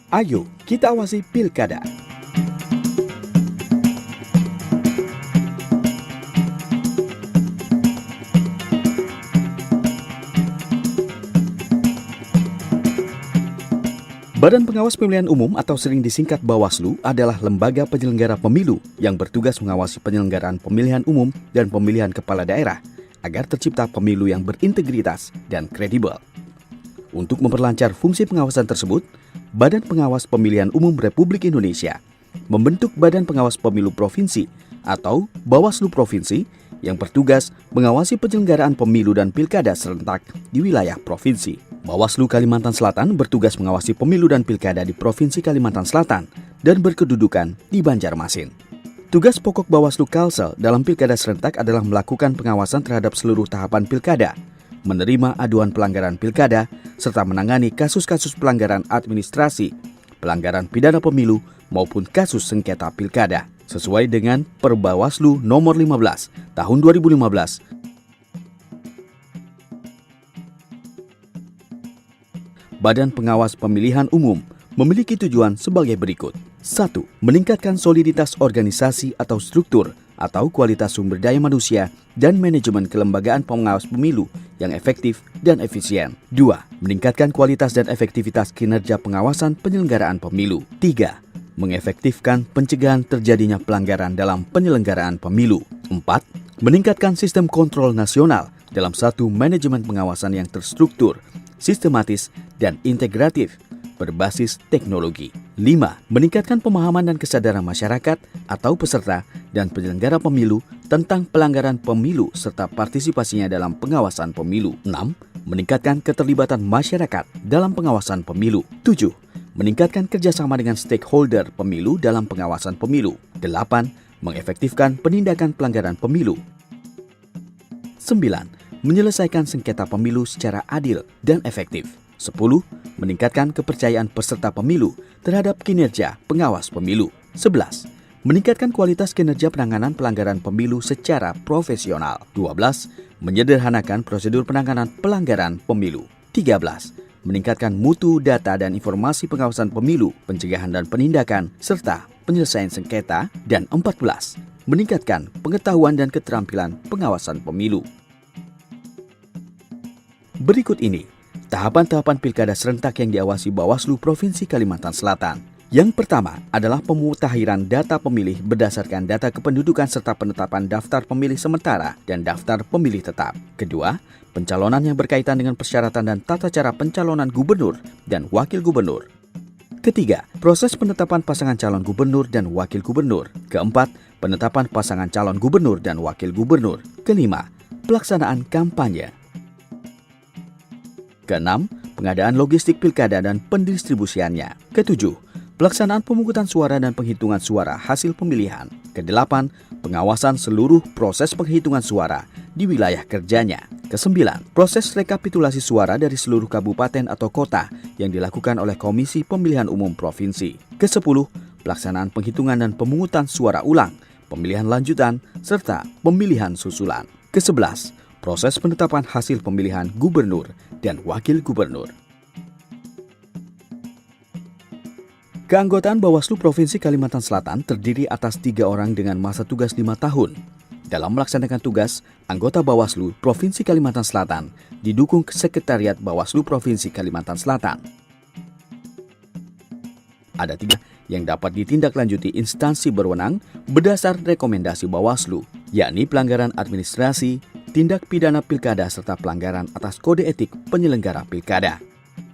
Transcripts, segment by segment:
Ayo kita awasi Pilkada. Badan Pengawas Pemilihan Umum atau sering disingkat Bawaslu adalah lembaga penyelenggara pemilu yang bertugas mengawasi penyelenggaraan pemilihan umum dan pemilihan kepala daerah agar tercipta pemilu yang berintegritas dan kredibel. Untuk memperlancar fungsi pengawasan tersebut, Badan Pengawas Pemilihan Umum Republik Indonesia membentuk Badan Pengawas Pemilu Provinsi atau Bawaslu Provinsi yang bertugas mengawasi penyelenggaraan pemilu dan pilkada serentak di wilayah provinsi. Bawaslu Kalimantan Selatan bertugas mengawasi pemilu dan pilkada di Provinsi Kalimantan Selatan dan berkedudukan di Banjarmasin. Tugas pokok Bawaslu Kalsel dalam pilkada serentak adalah melakukan pengawasan terhadap seluruh tahapan pilkada, menerima aduan pelanggaran pilkada, serta menangani kasus-kasus pelanggaran administrasi, pelanggaran pidana pemilu, maupun kasus sengketa pilkada. Sesuai dengan Perbawaslu nomor 15 tahun 2015, Badan Pengawas Pemilihan Umum memiliki tujuan sebagai berikut. 1. Meningkatkan soliditas organisasi atau struktur atau kualitas sumber daya manusia dan manajemen kelembagaan pengawas pemilu yang efektif dan efisien. 2. Meningkatkan kualitas dan efektivitas kinerja pengawasan penyelenggaraan pemilu. 3. Mengefektifkan pencegahan terjadinya pelanggaran dalam penyelenggaraan pemilu. 4. Meningkatkan sistem kontrol nasional dalam satu manajemen pengawasan yang terstruktur, sistematis, dan integratif berbasis teknologi. 5. Meningkatkan pemahaman dan kesadaran masyarakat atau peserta dan penyelenggara pemilu tentang pelanggaran pemilu serta partisipasinya dalam pengawasan pemilu. 6. Meningkatkan keterlibatan masyarakat dalam pengawasan pemilu. 7. Meningkatkan kerjasama dengan stakeholder pemilu dalam pengawasan pemilu. 8. Mengefektifkan penindakan pelanggaran pemilu. 9. Menyelesaikan sengketa pemilu secara adil dan efektif. 10. Meningkatkan kepercayaan peserta pemilu terhadap kinerja pengawas pemilu. 11. Meningkatkan kualitas kinerja penanganan pelanggaran pemilu secara profesional. 12. Menyederhanakan prosedur penanganan pelanggaran pemilu. 13. Meningkatkan mutu data dan informasi pengawasan pemilu, pencegahan dan penindakan, serta penyelesaian sengketa. Dan 14. Meningkatkan pengetahuan dan keterampilan pengawasan pemilu. Berikut ini tahapan-tahapan pilkada serentak yang diawasi Bawaslu Provinsi Kalimantan Selatan. Yang pertama adalah pemutahiran data pemilih berdasarkan data kependudukan serta penetapan daftar pemilih sementara dan daftar pemilih tetap. Kedua, pencalonan yang berkaitan dengan persyaratan dan tata cara pencalonan gubernur dan wakil gubernur. Ketiga, proses penetapan pasangan calon gubernur dan wakil gubernur. Keempat, penetapan pasangan calon gubernur dan wakil gubernur. Kelima, pelaksanaan kampanye. Keenam, pengadaan logistik pilkada dan pendistribusiannya. Ketujuh, pelaksanaan pemungutan suara dan penghitungan suara hasil pemilihan. Kedelapan, pengawasan seluruh proses penghitungan suara di wilayah kerjanya. Kesembilan, proses rekapitulasi suara dari seluruh kabupaten atau kota yang dilakukan oleh Komisi Pemilihan Umum Provinsi. Kesepuluh, pelaksanaan penghitungan dan pemungutan suara ulang, pemilihan lanjutan, serta pemilihan susulan. Kesebelas, proses penetapan hasil pemilihan gubernur dan wakil gubernur. Keanggotaan Bawaslu Provinsi Kalimantan Selatan terdiri atas 3 orang dengan masa tugas 5 tahun. Dalam melaksanakan tugas, anggota Bawaslu Provinsi Kalimantan Selatan didukung Sekretariat Bawaslu Provinsi Kalimantan Selatan. Ada 3 yang dapat ditindaklanjuti instansi berwenang berdasar rekomendasi Bawaslu, yakni pelanggaran administrasi, tindak pidana pilkada serta pelanggaran atas kode etik penyelenggara pilkada.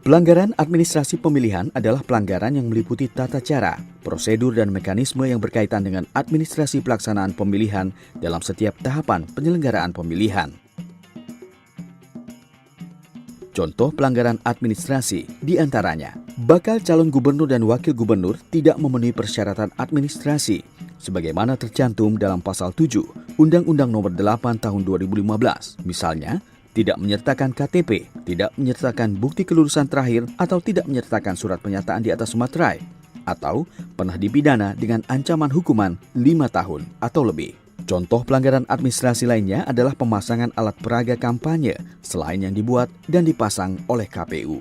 Pelanggaran administrasi pemilihan adalah pelanggaran yang meliputi tata cara, prosedur dan mekanisme yang berkaitan dengan administrasi pelaksanaan pemilihan dalam setiap tahapan penyelenggaraan pemilihan. Contoh pelanggaran administrasi diantaranya, bakal calon gubernur dan wakil gubernur tidak memenuhi persyaratan administrasi, sebagaimana tercantum dalam Pasal 7 Undang-Undang Nomor 8 Tahun 2015. Misalnya, tidak menyertakan KTP, tidak menyertakan bukti kelulusan terakhir, atau tidak menyertakan surat pernyataan di atas materai, atau pernah dipidana dengan ancaman hukuman 5 tahun atau lebih. Contoh pelanggaran administrasi lainnya adalah pemasangan alat peraga kampanye selain yang dibuat dan dipasang oleh KPU.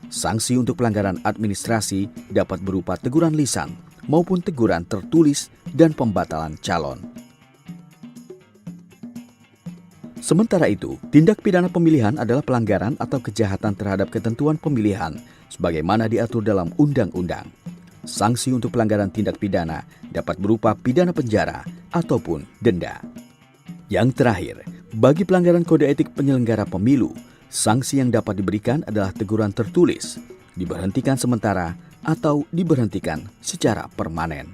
Sanksi untuk pelanggaran administrasi dapat berupa teguran lisan maupun teguran tertulis dan pembatalan calon. Sementara itu, tindak pidana pemilihan adalah pelanggaran atau kejahatan terhadap ketentuan pemilihan sebagaimana diatur dalam undang-undang. Sanksi untuk pelanggaran tindak pidana dapat berupa pidana penjara ataupun denda. Yang terakhir, bagi pelanggaran kode etik penyelenggara pemilu, sanksi yang dapat diberikan adalah teguran tertulis, diberhentikan sementara, atau diberhentikan secara permanen.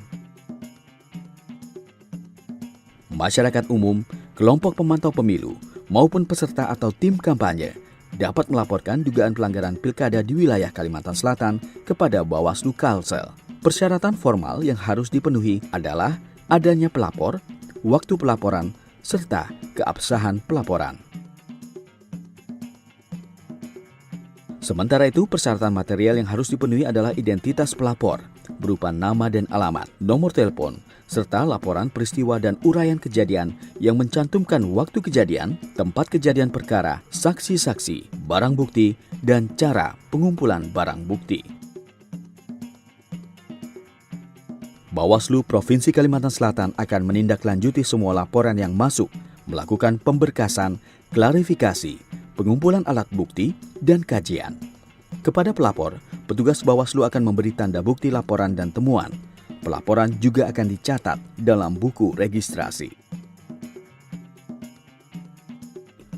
Masyarakat umum, kelompok pemantau pemilu, maupun peserta atau tim kampanye dapat melaporkan dugaan pelanggaran pilkada di wilayah Kalimantan Selatan kepada Bawaslu Kalsel. Persyaratan formal yang harus dipenuhi adalah adanya pelapor, waktu pelaporan, serta keabsahan pelaporan. Sementara itu, persyaratan material yang harus dipenuhi adalah identitas pelapor, berupa nama dan alamat, nomor telepon, serta laporan peristiwa dan uraian kejadian yang mencantumkan waktu kejadian, tempat kejadian perkara, saksi-saksi, barang bukti, dan cara pengumpulan barang bukti. Bawaslu Provinsi Kalimantan Selatan akan menindaklanjuti semua laporan yang masuk, melakukan pemberkasan, klarifikasi, pengumpulan alat bukti, dan kajian. Kepada pelapor, petugas Bawaslu akan memberi tanda bukti laporan dan temuan. Pelaporan juga akan dicatat dalam buku registrasi.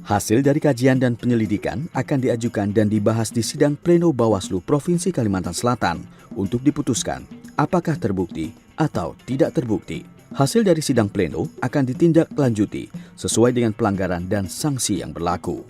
Hasil dari kajian dan penyelidikan akan diajukan dan dibahas di sidang pleno Bawaslu Provinsi Kalimantan Selatan untuk diputuskan apakah terbukti atau tidak terbukti. Hasil dari sidang pleno akan ditindaklanjuti sesuai dengan pelanggaran dan sanksi yang berlaku.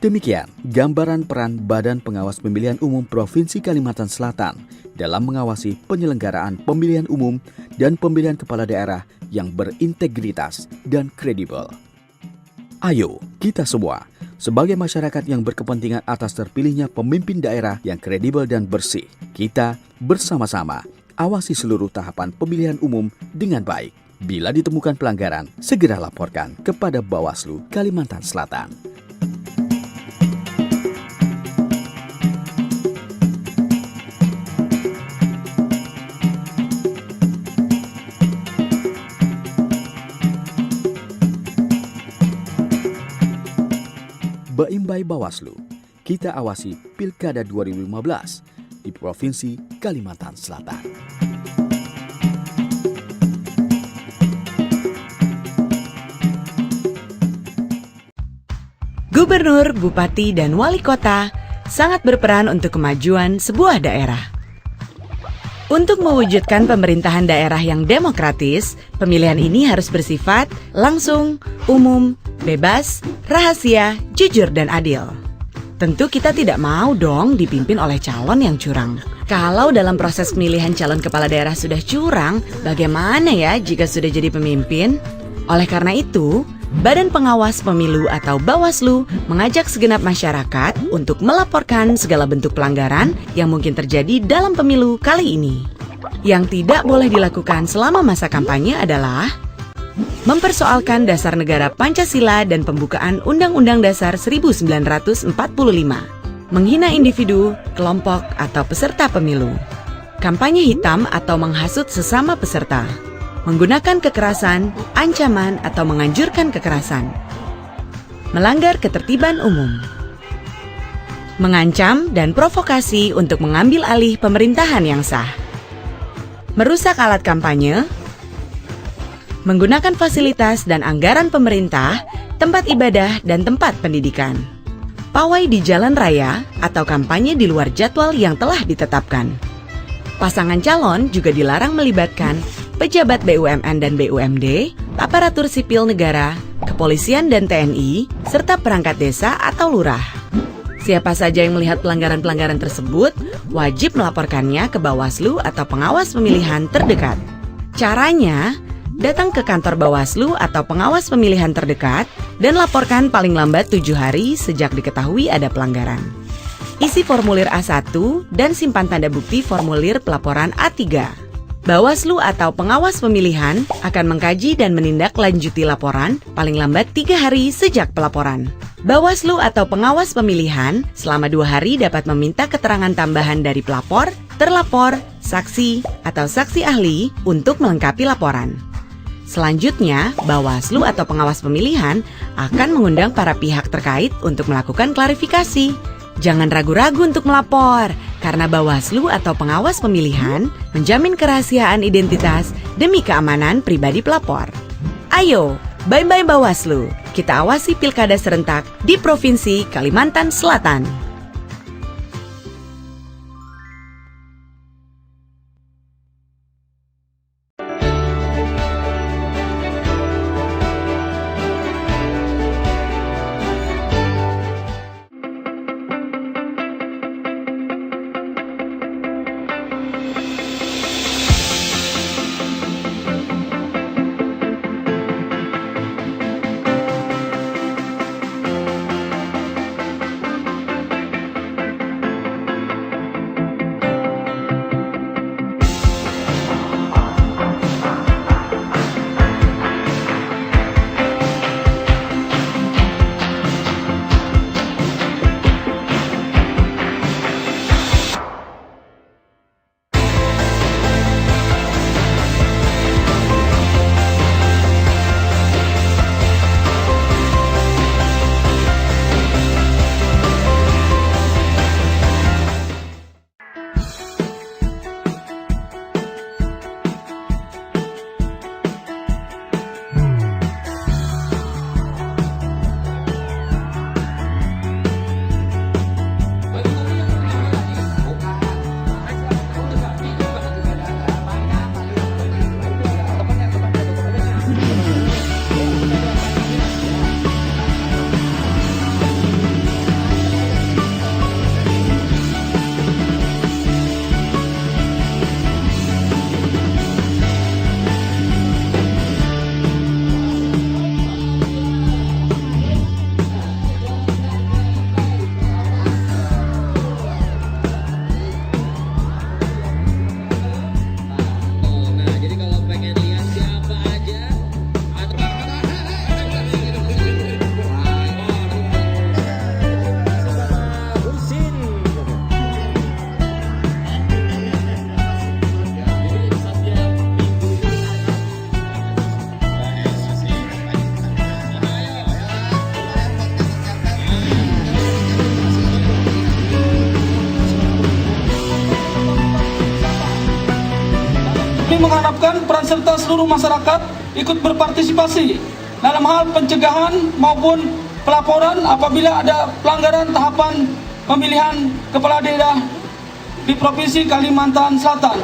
Demikian gambaran peran Badan Pengawas Pemilihan Umum Provinsi Kalimantan Selatan dalam mengawasi penyelenggaraan pemilihan umum dan pemilihan kepala daerah yang berintegritas dan kredibel. Ayo, kita semua, sebagai masyarakat yang berkepentingan atas terpilihnya pemimpin daerah yang kredibel dan bersih, kita bersama-sama awasi seluruh tahapan pemilihan umum dengan baik. Bila ditemukan pelanggaran, segera laporkan kepada Bawaslu Kalimantan Selatan. Baim-Bai Bawaslu, kita awasi Pilkada 2015 di Provinsi Kalimantan Selatan. Gubernur, bupati, dan wali kota sangat berperan untuk kemajuan sebuah daerah. Untuk mewujudkan pemerintahan daerah yang demokratis, pemilihan ini harus bersifat langsung, umum, bebas, rahasia, jujur, dan adil. Tentu kita tidak mau dong dipimpin oleh calon yang curang. Kalau dalam proses pemilihan calon kepala daerah sudah curang, bagaimana ya jika sudah jadi pemimpin? Oleh karena itu, Badan Pengawas Pemilu atau Bawaslu mengajak segenap masyarakat untuk melaporkan segala bentuk pelanggaran yang mungkin terjadi dalam pemilu kali ini. Yang tidak boleh dilakukan selama masa kampanye adalah mempersoalkan dasar negara Pancasila dan pembukaan Undang-Undang Dasar 1945, menghina individu, kelompok, atau peserta pemilu, kampanye hitam atau menghasut sesama peserta, menggunakan kekerasan, ancaman, atau menganjurkan kekerasan, melanggar ketertiban umum, mengancam dan provokasi untuk mengambil alih pemerintahan yang sah, merusak alat kampanye, menggunakan fasilitas dan anggaran pemerintah, tempat ibadah, dan tempat pendidikan, pawai di jalan raya, atau kampanye di luar jadwal yang telah ditetapkan. Pasangan calon juga dilarang melibatkan pejabat BUMN dan BUMD, aparatur sipil negara, kepolisian dan TNI, serta perangkat desa atau lurah. Siapa saja yang melihat pelanggaran-pelanggaran tersebut, wajib melaporkannya ke Bawaslu atau pengawas pemilihan terdekat. Caranya, datang ke kantor Bawaslu atau pengawas pemilihan terdekat dan laporkan paling lambat 7 hari sejak diketahui ada pelanggaran. Isi formulir A1 dan simpan tanda bukti formulir pelaporan A3. Bawaslu atau pengawas pemilihan akan mengkaji dan menindaklanjuti laporan paling lambat 3 hari sejak pelaporan. Bawaslu atau pengawas pemilihan selama 2 hari dapat meminta keterangan tambahan dari pelapor, terlapor, saksi, atau saksi ahli untuk melengkapi laporan. Selanjutnya, Bawaslu atau pengawas pemilihan akan mengundang para pihak terkait untuk melakukan klarifikasi. Jangan ragu-ragu untuk melapor, karena Bawaslu atau pengawas pemilihan menjamin kerahasiaan identitas demi keamanan pribadi pelapor. Ayo, bye-bye Bawaslu. Kita awasi pilkada serentak di Provinsi Kalimantan Selatan. Kami mengharapkan peran serta seluruh masyarakat ikut berpartisipasi dalam hal pencegahan maupun pelaporan apabila ada pelanggaran tahapan pemilihan kepala daerah di Provinsi Kalimantan Selatan.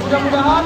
Mudah-mudahan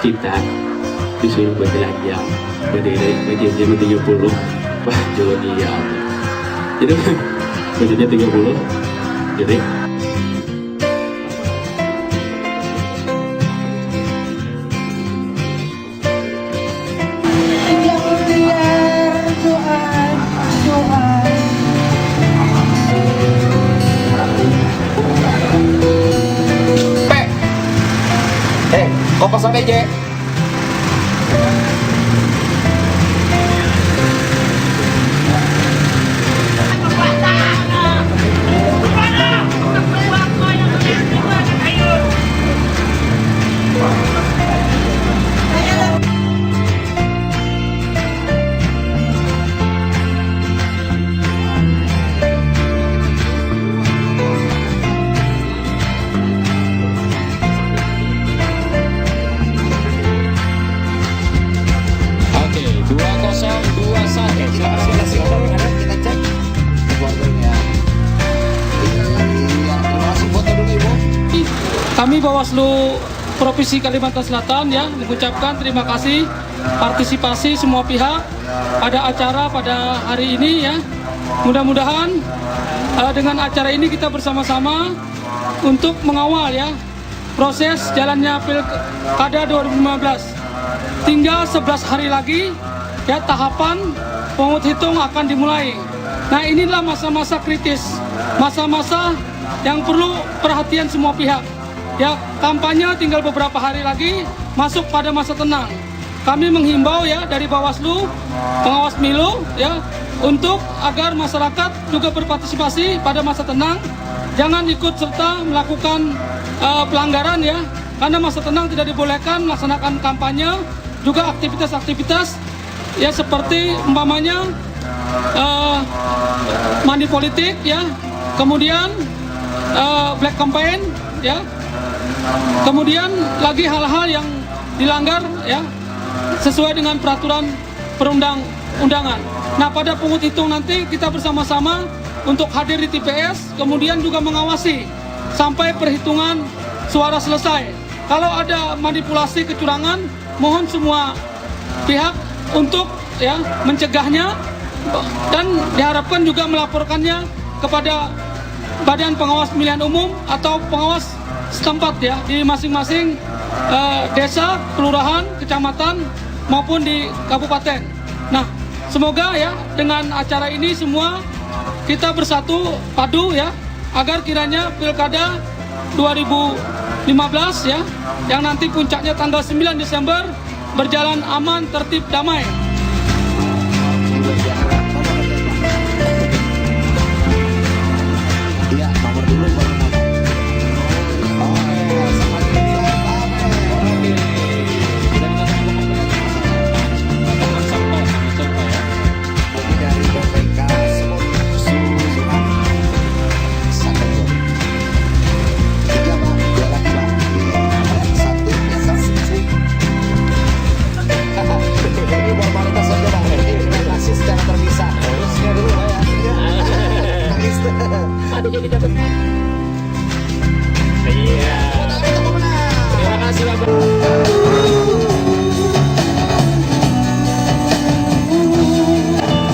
kita disuruh berbelanja berdiri jam 30. Wah Joni ya itu budgetnya 30. Jadi Kopas sampai je. Kami Bawaslu Provinsi Kalimantan Selatan ya mengucapkan terima kasih partisipasi semua pihak pada acara pada hari ini ya. Mudah-mudahan dengan acara ini kita bersama-sama untuk mengawal ya proses jalannya Pilkada 2015. Tinggal 11 hari lagi ya tahapan pemungut hitung akan dimulai. Nah, inilah masa-masa kritis, masa-masa yang perlu perhatian semua pihak. Ya, kampanye tinggal beberapa hari lagi masuk pada masa tenang. Kami menghimbau ya dari Bawaslu, pengawas milu ya, untuk agar masyarakat juga berpartisipasi pada masa tenang. Jangan ikut serta melakukan pelanggaran ya, karena masa tenang tidak dibolehkan melaksanakan kampanye, juga aktivitas-aktivitas ya seperti umpamanya money politik ya, kemudian black campaign ya. Kemudian lagi hal-hal yang dilanggar ya sesuai dengan peraturan perundang-undangan. Nah, pada pungut hitung nanti kita bersama-sama untuk hadir di TPS, kemudian juga mengawasi sampai perhitungan suara selesai. Kalau ada manipulasi kecurangan, mohon semua pihak untuk ya mencegahnya dan diharapkan juga melaporkannya kepada Badan Pengawas Pemilihan Umum atau pengawas setempat ya di masing-masing desa, kelurahan, kecamatan maupun di kabupaten. Nah, semoga ya dengan acara ini semua kita bersatu padu ya agar kiranya Pilkada 2015 ya yang nanti puncaknya tanggal 9 Desember berjalan aman, tertib, damai.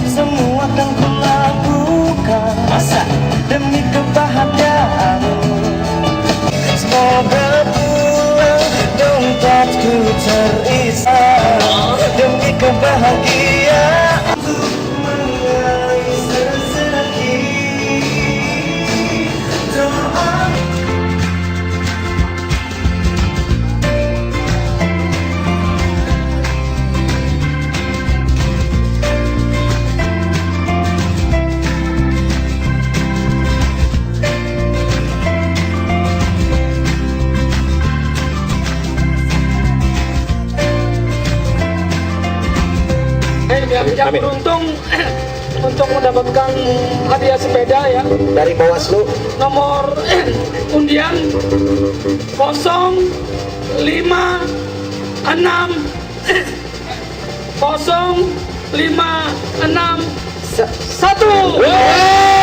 Semua akan kulakukan demi kebahagiaanmu. Semoga pulang dompetku terisi demi kebahagiaan. Untuk mengais rezeki doa. Yang beruntung untuk mendapatkan hadiah sepeda ya Dari Bawaslu nomor undian 056 056 1.